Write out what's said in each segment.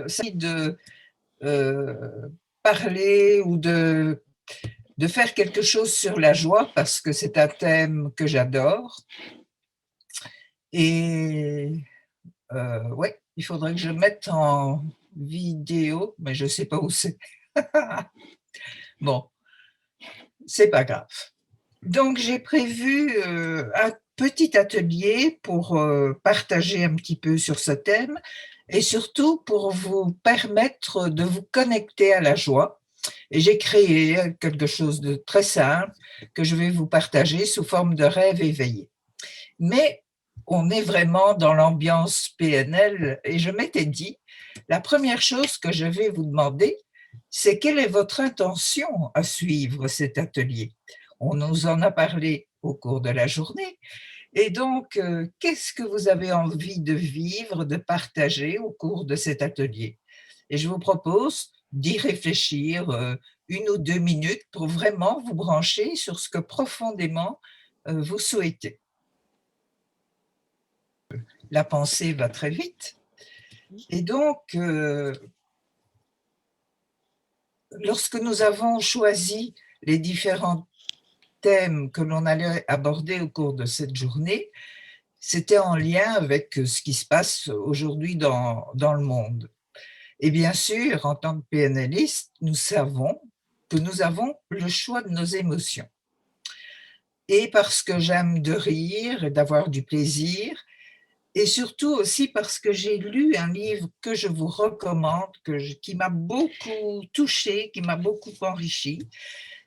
c'est de parler ou de faire quelque chose sur la joie parce que c'est un thème que j'adore. Et ouais, il faudrait que je mette en vidéo, mais je ne sais pas où c'est. Bon, c'est pas grave. Donc j'ai prévu un petit atelier pour partager un petit peu sur ce thème et surtout pour vous permettre de vous connecter à la joie. Et j'ai créé quelque chose de très simple que je vais vous partager sous forme de rêve éveillé. Mais on est vraiment dans l'ambiance PNL et je m'étais dit, la première chose que je vais vous demander, c'est quelle est votre intention à suivre cet atelier. On nous en a parlé au cours de la journée. Et donc, qu'est-ce que vous avez envie de vivre, de partager au cours de cet atelier? Et je vous propose d'y réfléchir 1 ou 2 minutes pour vraiment vous brancher sur ce que profondément vous souhaitez. La pensée va très vite. Et donc, lorsque nous avons choisi les différents thèmes que l'on allait aborder au cours de cette journée, c'était en lien avec ce qui se passe aujourd'hui dans le monde. Et bien sûr, en tant que PNListe, nous savons que nous avons le choix de nos émotions. Et parce que j'aime de rire et d'avoir du plaisir, et surtout aussi parce que j'ai lu un livre que je vous recommande, qui m'a beaucoup touchée, qui m'a beaucoup enrichie.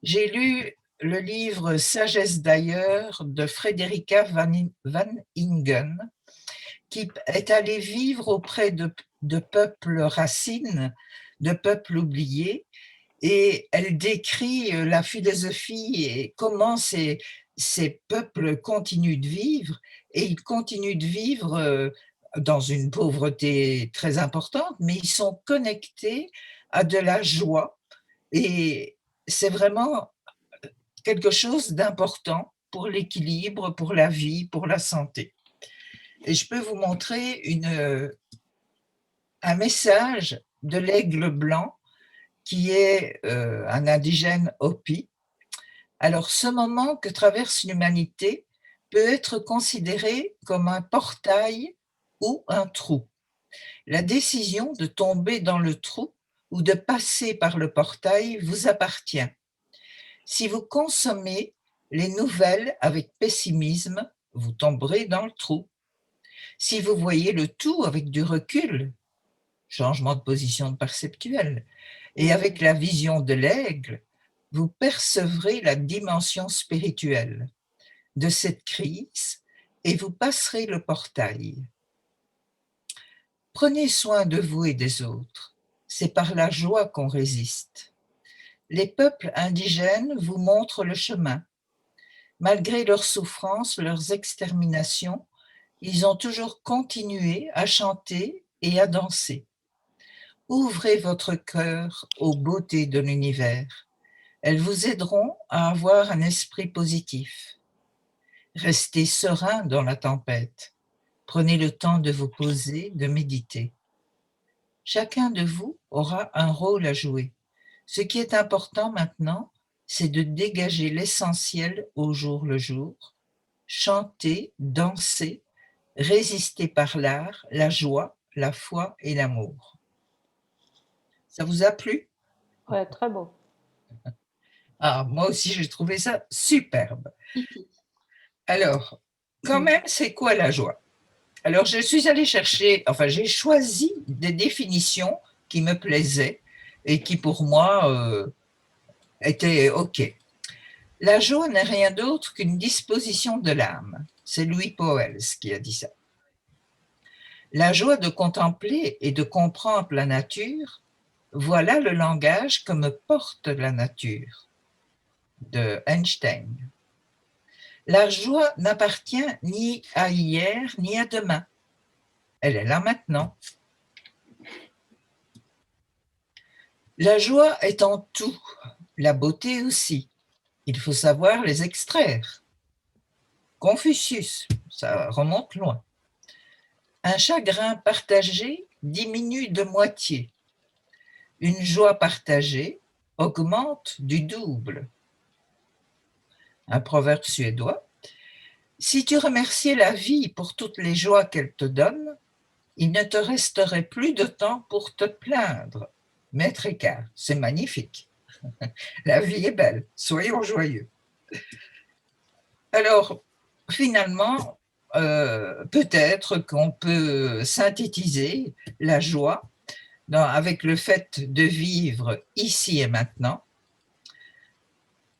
J'ai lu le livre Sagesse d'ailleurs de Frederica Van Ingen, qui est allée vivre auprès de peuples racines, de peuples oubliés, et elle décrit la philosophie et comment ces peuples continuent de vivre, et ils continuent de vivre dans une pauvreté très importante, mais ils sont connectés à de la joie, et c'est vraiment quelque chose d'important pour l'équilibre, pour la vie, pour la santé. Et je peux vous montrer un message de l'aigle blanc qui est un indigène Hopi. Alors, ce moment que traverse l'humanité peut être considéré comme un portail ou un trou. La décision de tomber dans le trou ou de passer par le portail vous appartient. Si vous consommez les nouvelles avec pessimisme, vous tomberez dans le trou. Si vous voyez le tout avec du recul, changement de position perceptuelle, et avec la vision de l'aigle, vous percevrez la dimension spirituelle de cette crise et vous passerez le portail. Prenez soin de vous et des autres. C'est par la joie qu'on résiste. Les peuples indigènes vous montrent le chemin. Malgré leurs souffrances, leurs exterminations, ils ont toujours continué à chanter et à danser. Ouvrez votre cœur aux beautés de l'univers. Elles vous aideront à avoir un esprit positif. Restez serein dans la tempête. Prenez le temps de vous poser, de méditer. Chacun de vous aura un rôle à jouer. Ce qui est important maintenant, c'est de dégager l'essentiel au jour le jour, chanter, danser, résister par l'art, la joie, la foi et l'amour. Ça vous a plu? Ouais, très beau. Ah, moi aussi, j'ai trouvé ça superbe. Alors, quand même, c'est quoi la joie? Alors, je suis allée chercher, enfin, j'ai choisi des définitions qui me plaisaient et qui, pour moi, étaient OK. La joie n'est rien d'autre qu'une disposition de l'âme. C'est Louis Pauwels qui a dit ça. La joie de contempler et de comprendre la nature, voilà le langage que me porte la nature, de Einstein. La joie n'appartient ni à hier ni à demain. Elle est là maintenant. La joie est en tout, la beauté aussi. Il faut savoir les extraire. Confucius, ça remonte loin. Un chagrin partagé diminue de moitié. Une joie partagée augmente du double. Un proverbe suédois. Si tu remerciais la vie pour toutes les joies qu'elle te donne, il ne te resterait plus de temps pour te plaindre. Maître Écart, c'est magnifique. La vie est belle, soyons joyeux. Alors, finalement, peut-être qu'on peut synthétiser la joie avec le fait de vivre ici et maintenant.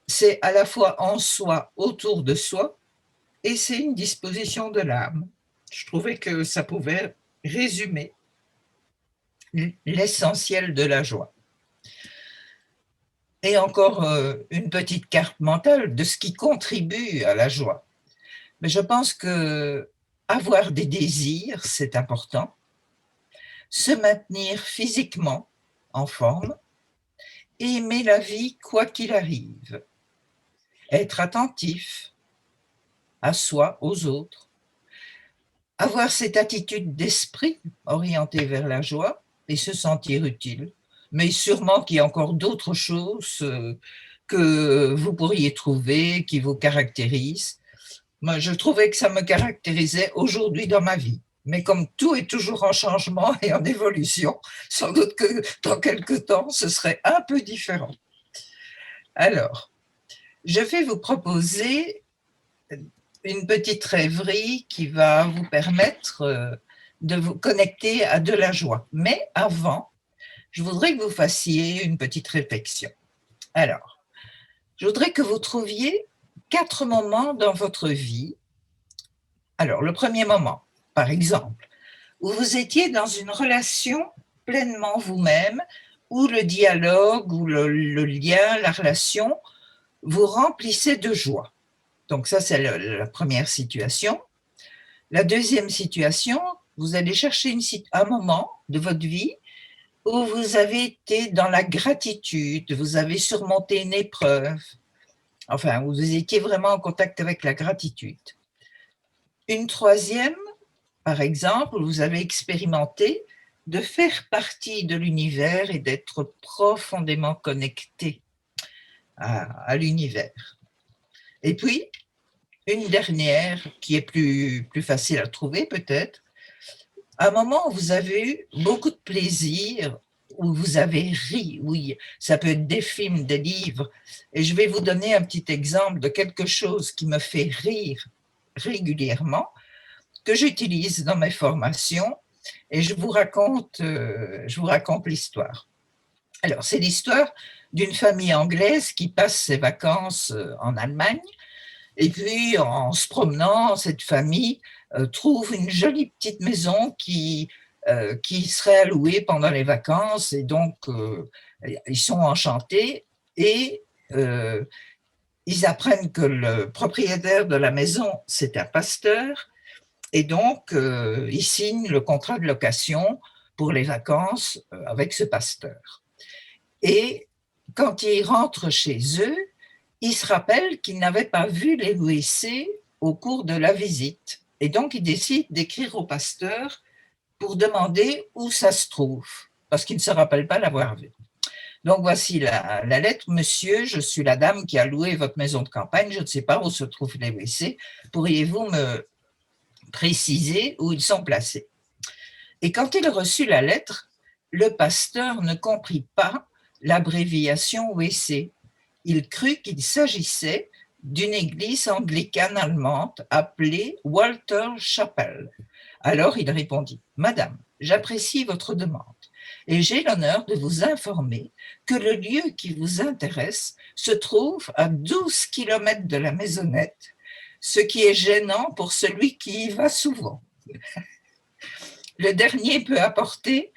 C'est à la fois en soi, autour de soi, et c'est une disposition de l'âme. Je trouvais que ça pouvait résumer l'essentiel de la joie. Et encore une petite carte mentale de ce qui contribue à la joie. Mais je pense que avoir des désirs, c'est important. Se maintenir physiquement en forme, aimer la vie quoi qu'il arrive, être attentif à soi, aux autres, avoir cette attitude d'esprit orientée vers la joie et se sentir utile. Mais sûrement qu'il y a encore d'autres choses que vous pourriez trouver qui vous caractérisent. Moi, je trouvais que ça me caractérisait aujourd'hui dans ma vie. Mais comme tout est toujours en changement et en évolution, sans doute que dans quelques temps, ce serait un peu différent. Alors, je vais vous proposer une petite rêverie qui va vous permettre de vous connecter à de la joie. Mais avant, je voudrais que vous fassiez une petite réflexion. Alors, je voudrais que vous trouviez 4 moments dans votre vie. Alors, le premier moment, par exemple, où vous étiez dans une relation pleinement vous-même, où le dialogue, où le lien, la relation vous remplissait de joie. Donc ça, c'est la première situation. La deuxième situation, vous allez chercher un moment de votre vie où vous avez été dans la gratitude, vous avez surmonté une épreuve, enfin, vous étiez vraiment en contact avec la gratitude. Une troisième, par exemple, vous avez expérimenté de faire partie de l'univers et d'être profondément connecté à l'univers. Et puis, une dernière qui est plus facile à trouver peut-être, un moment où vous avez eu beaucoup de plaisir, où vous avez ri, oui, ça peut être des films, des livres, et je vais vous donner un petit exemple de quelque chose qui me fait rire régulièrement, que j'utilise dans mes formations, et je vous raconte l'histoire. Alors, c'est l'histoire d'une famille anglaise qui passe ses vacances en Allemagne, et puis en se promenant, cette famille trouve une jolie petite maison qui serait allouée pendant les vacances, et donc ils sont enchantés, et ils apprennent que le propriétaire de la maison, c'est un pasteur, et donc ils signent le contrat de location pour les vacances avec ce pasteur. Et quand ils rentrent chez eux, ils se rappellent qu'ils n'avaient pas vu les WC au cours de la visite. Et donc, ils décident d'écrire au pasteur pour demander où ça se trouve, parce qu'ils ne se rappellent pas l'avoir vu. Donc, voici la lettre. Monsieur, je suis la dame qui a loué votre maison de campagne. Je ne sais pas où se trouvent les WC. Pourriez-vous me préciser où ils sont placés? Et quand il reçut la lettre, le pasteur ne comprit pas l'abréviation WC. Il crut qu'il s'agissait d'une église anglicane allemande appelée Walter Chapel. Alors il répondit: « Madame, j'apprécie votre demande et j'ai l'honneur de vous informer que le lieu qui vous intéresse se trouve à 12 kilomètres de la maisonnette, ce qui est gênant pour celui qui y va souvent. Le dernier peut apporter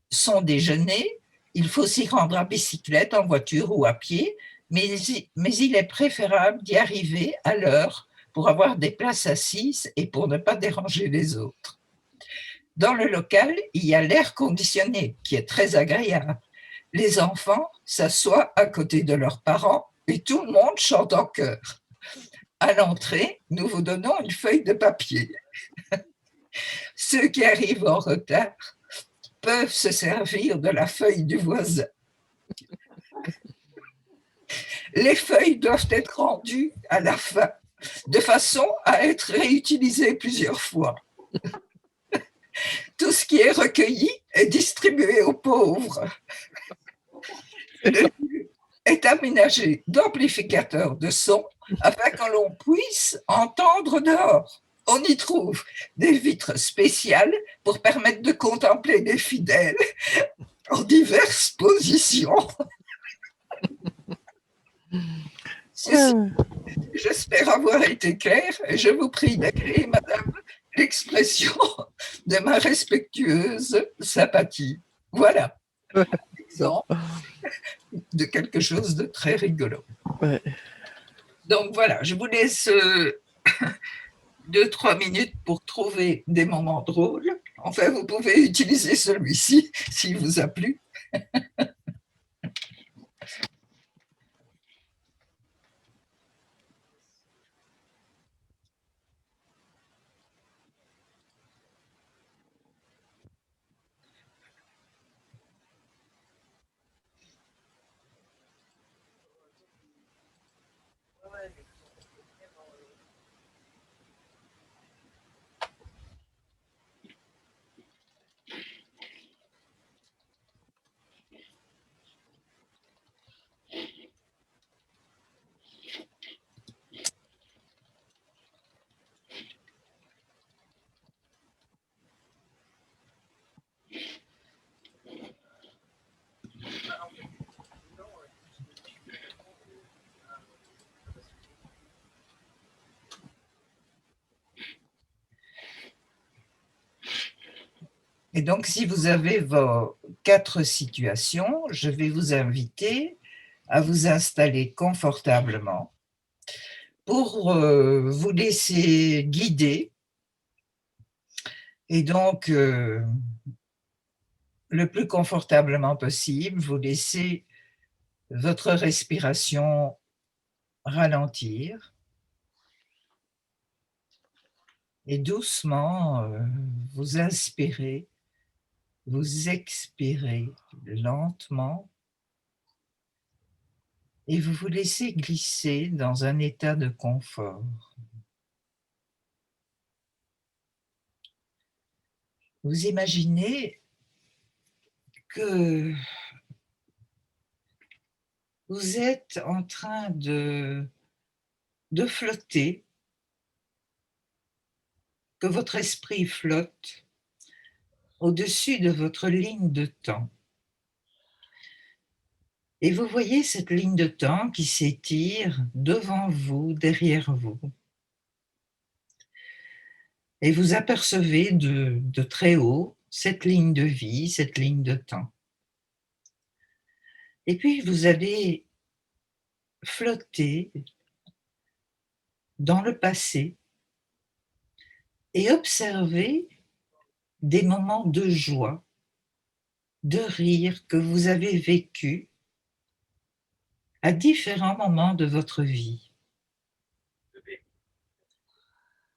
son déjeuner, il faut s'y rendre à bicyclette, en voiture ou à pied, mais il est préférable d'y arriver à l'heure pour avoir des places assises et pour ne pas déranger les autres. Dans le local, il y a l'air conditionné qui est très agréable. Les enfants s'assoient à côté de leurs parents et tout le monde chante en chœur. À l'entrée, nous vous donnons une feuille de papier. Ceux qui arrivent en retard peuvent se servir de la feuille du voisin. Les feuilles doivent être rendues à la fin, de façon à être réutilisées plusieurs fois. Tout ce qui est recueilli est distribué aux pauvres. Le lieu est aménagé d'amplificateurs de son afin que l'on puisse entendre dehors. On y trouve des vitres spéciales pour permettre de contempler les fidèles en diverses positions. Ceci, j'espère avoir été clair et je vous prie d'agréer, madame, l'expression de ma respectueuse sympathie. Voilà, un exemple de quelque chose de très rigolo. Ouais. Donc voilà, je vous laisse 2-3 minutes pour trouver des moments drôles. Enfin, vous pouvez utiliser celui-ci s'il vous a plu. Et donc, si vous avez vos 4 situations, je vais vous inviter à vous installer confortablement pour vous laisser guider. Et donc, le plus confortablement possible, vous laissez votre respiration ralentir et doucement, vous inspirez, vous expirez lentement et vous vous laissez glisser dans un état de confort. Vous imaginez que vous êtes en train de flotter, que votre esprit flotte au-dessus de votre ligne de temps. Et vous voyez cette ligne de temps qui s'étire devant vous, derrière vous. Et vous apercevez de très haut cette ligne de vie, cette ligne de temps. Et puis vous allez flotter dans le passé et observer des moments de joie, de rire que vous avez vécus à différents moments de votre vie.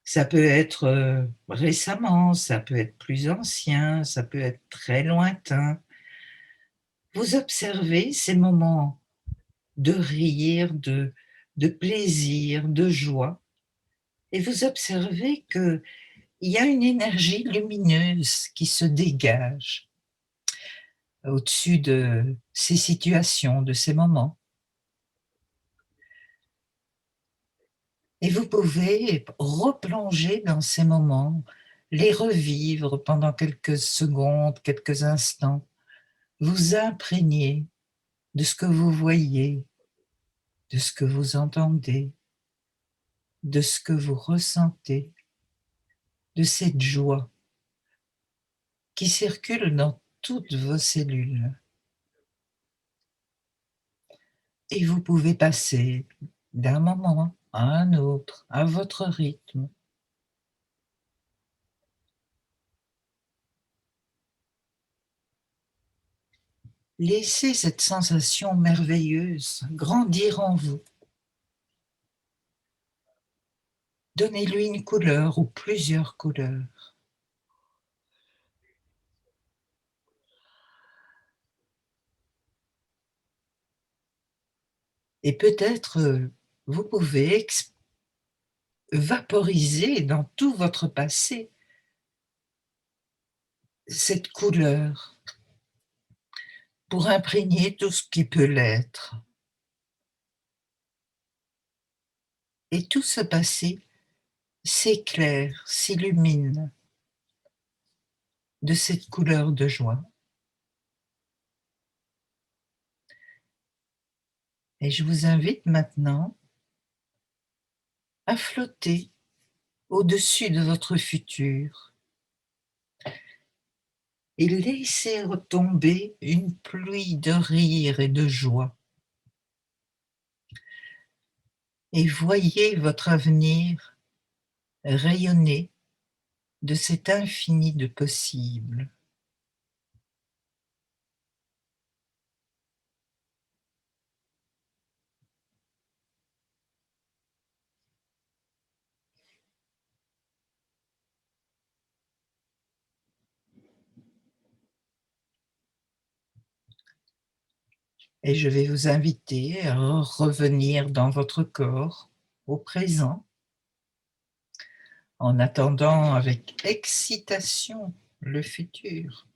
Ça peut être récemment, ça peut être plus ancien, ça peut être très lointain. Vous observez ces moments de rire, de plaisir, de joie, et vous observez qu'il y a une énergie lumineuse qui se dégage au-dessus de ces situations, de ces moments. Et vous pouvez replonger dans ces moments, les revivre pendant quelques secondes, quelques instants, vous imprégner de ce que vous voyez, de ce que vous entendez, de ce que vous ressentez, de cette joie qui circule dans toutes vos cellules. Et vous pouvez passer d'un moment à un autre, à votre rythme. Laissez cette sensation merveilleuse grandir en vous. Donnez-lui une couleur ou plusieurs couleurs. Et peut-être vous pouvez vaporiser dans tout votre passé cette couleur pour imprégner tout ce qui peut l'être. Et tout ce passé s'éclaire, s'illumine de cette couleur de joie. Et je vous invite maintenant à flotter au-dessus de votre futur et laisser retomber une pluie de rire et de joie. Et voyez votre avenir rayonner de cet infini de possibles. Et je vais vous inviter à revenir dans votre corps, au présent, en attendant avec excitation le futur.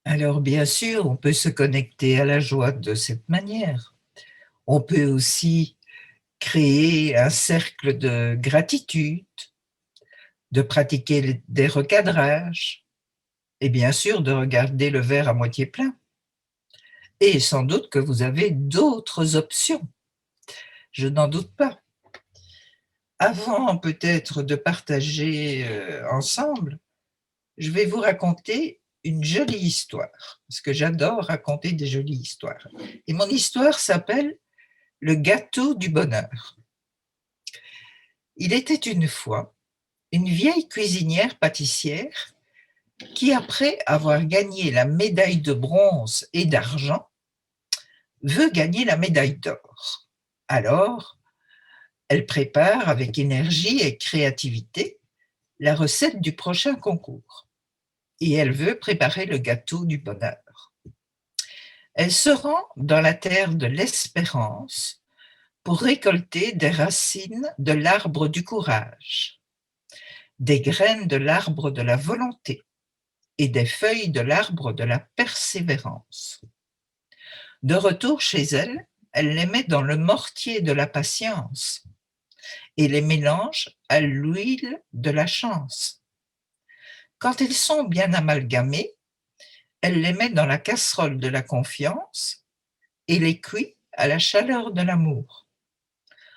Alors bien sûr, on peut se connecter à la joie de cette manière. On peut aussi créer un cercle de gratitude, de pratiquer des recadrages et bien sûr de regarder le verre à moitié plein. Et sans doute que vous avez d'autres options, je n'en doute pas. Avant peut-être de partager ensemble, je vais vous raconter une jolie histoire, parce que j'adore raconter des jolies histoires. Et mon histoire s'appelle « Le gâteau du bonheur ». Il était une fois une vieille cuisinière pâtissière qui, après avoir gagné la médaille de bronze et d'argent, veut gagner la médaille d'or. Alors, elle prépare avec énergie et créativité la recette du prochain concours. Et elle veut préparer le gâteau du bonheur. Elle se rend dans la terre de l'espérance pour récolter des racines de l'arbre du courage, des graines de l'arbre de la volonté et des feuilles de l'arbre de la persévérance. De retour chez elle, elle les met dans le mortier de la patience et les mélange à l'huile de la chance. Quand ils sont bien amalgamés, elle les met dans la casserole de la confiance et les cuit à la chaleur de l'amour,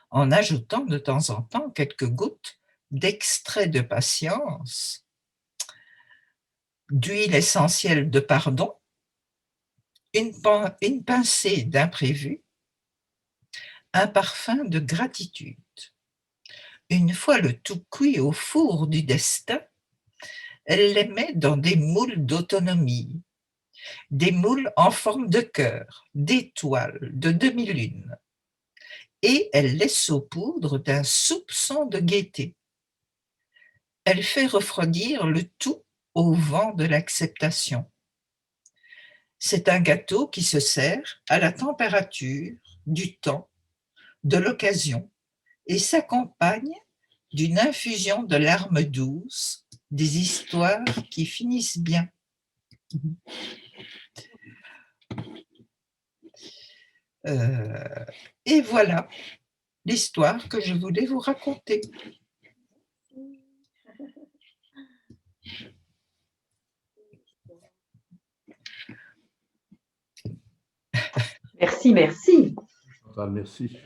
en ajoutant de temps en temps quelques gouttes d'extrait de patience, d'huile essentielle de pardon, une pincée d'imprévu, un parfum de gratitude. Une fois le tout cuit au four du destin, elle les met dans des moules d'autonomie, des moules en forme de cœur, d'étoiles, de demi-lune, et elle les saupoudre d'un soupçon de gaieté. Elle fait refroidir le tout au vent de l'acceptation. C'est un gâteau qui se sert à la température, du temps, de l'occasion, et s'accompagne d'une infusion de larmes douces, des histoires qui finissent bien. Et voilà l'histoire que je voulais vous raconter. Merci, merci. Chantal, merci.